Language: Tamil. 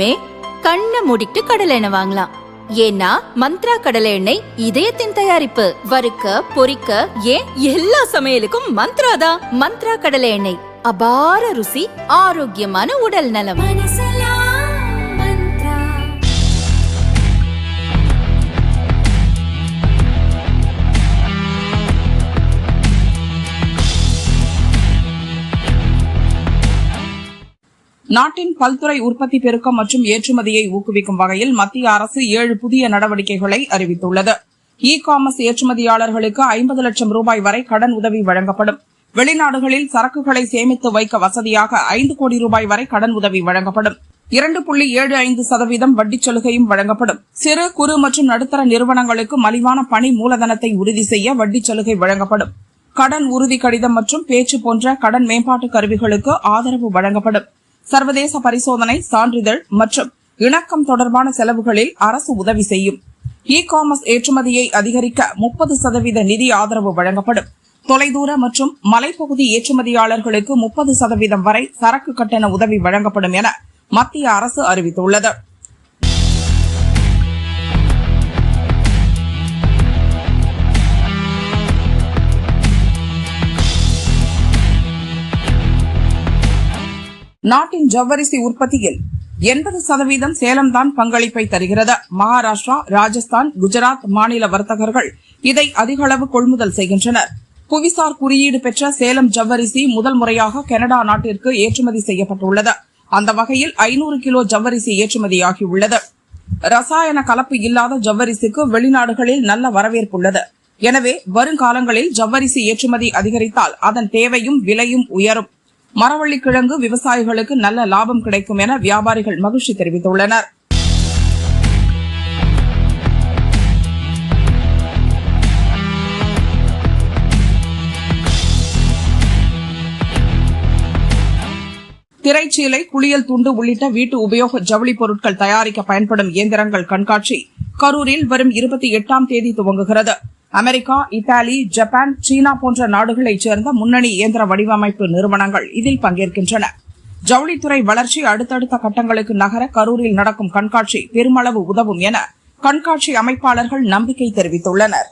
இனிமே கண்ணை மூடிட்டு கடலை எண்ணெய் வாங்கலாம். ஏன்னா மந்த்ரா கடலை எண்ணெய் இதயத்தின் தயாரிப்பு. வறுக்க பொரிக்க ஏன் எல்லா சமையலுக்கும் மந்த்ரா தான். மந்த்ரா கடலை எண்ணெய், அபார ருசி, ஆரோக்கியமான உடல் நலம். நாட்டின் பல்துறை உற்பத்தி பெருக்கம் மற்றும் ஏற்றுமதியை ஊக்குவிக்கும் வகையில் மத்திய அரசு 7 புதிய நடவடிக்கைகளை அறிவித்துள்ளது. காமர்ஸ் ஏற்றுமதியாளர்களுக்கு 50 லட்சம் ரூபாய் வரை கடன் உதவி வழங்கப்படும். வெளிநாடுகளில் சரக்குகளை சேமித்து வைக்க வசதியாக 5 கோடி ரூபாய் வரை கடன் உதவி வழங்கப்படும். 2.75% வட்டிச் சலுகையும் வழங்கப்படும். சிறு குறு மற்றும் நடுத்தர நிறுவனங்களுக்கு மலிவான பணி மூலதனத்தை உறுதி செய்ய வட்டிச் சலுகை வழங்கப்படும். கடன் உறுதி கடிதம் மற்றும் பேச்சு போன்ற கடன் மேம்பாட்டு கருவிகளுக்கு ஆதரவு வழங்கப்படும். சர்வதேச பரிசோதனை, சான்றிதழ் மற்றும் இணக்கம் தொடர்பான செலவுகளில் அரசு உதவி செய்யும். காமர்ஸ் ஏற்றுமதியை அதிகரிக்க 30% நிதி ஆதரவு வழங்கப்படும். தொலைதூர மற்றும் மலைப்பகுதி ஏற்றுமதியாளர்களுக்கு 30% வரை சரக்கு கட்டண உதவி வழங்கப்படும் என மத்திய அரசு அறிவித்துள்ளது. நாட்டின் ஜவ்வரிசி உற்பத்தியில் 80% சேலம்தான் பங்களிப்பை தருகிறது. மகாராஷ்டிரா, ராஜஸ்தான், குஜராத் மாநில வர்த்தகர்கள் இதை அதிக அளவு கொள்முதல் செய்கின்றனர். புவிசார் குறியீடு பெற்ற சேலம் ஜவ்வரிசி முதல் முறையாக கனடா நாட்டிற்கு ஏற்றுமதி செய்யப்பட்டுள்ளது. அந்த வகையில் 500 கிலோ ஜவ்வரிசி ஏற்றுமதியாகியுள்ளது. ரசாயன கலப்பு இல்லாத ஜவ்வரிசிக்கு வெளிநாடுகளில் நல்ல வரவேற்பு உள்ளது. எனவே வருங்காலங்களில் ஜவ்வரிசி ஏற்றுமதி அதிகரித்தால் அதன் தேவையும் விலையும் உயரும். மரவள்ளிக்கிழங்கு விவசாயிகளுக்கு நல்ல லாபம் கிடைக்கும் என வியாபாரிகள் மகிழ்ச்சி தெரிவித்துள்ளனர். திரைச்சீலை, குளியல் துண்டு உள்ளிட்ட வீட்டு உபயோக ஜவுளி பொருட்கள் தயாரிக்க பயன்படும் இயந்திரங்கள் கண்காட்சி கரூரில் வரும் 28ஆம் தேதி துவங்குகிறது. அமெரிக்கா, இத்தாலி, ஜப்பான், சீனா போன்ற நாடுகளைச் சேர்ந்த முன்னணி இயந்திர வடிவமைப்பு நிறுவனங்கள் இதில் பங்கேற்கின்றன. ஜவுளித்துறை வளர்ச்சி அடுத்தடுத்த கட்டங்களுக்கு நகர கரூரில் நடக்கும் கண்காட்சி பெருமளவு உதவும் என கண்காட்சி அமைப்பாளர்கள் நம்பிக்கை தெரிவித்துள்ளனர்.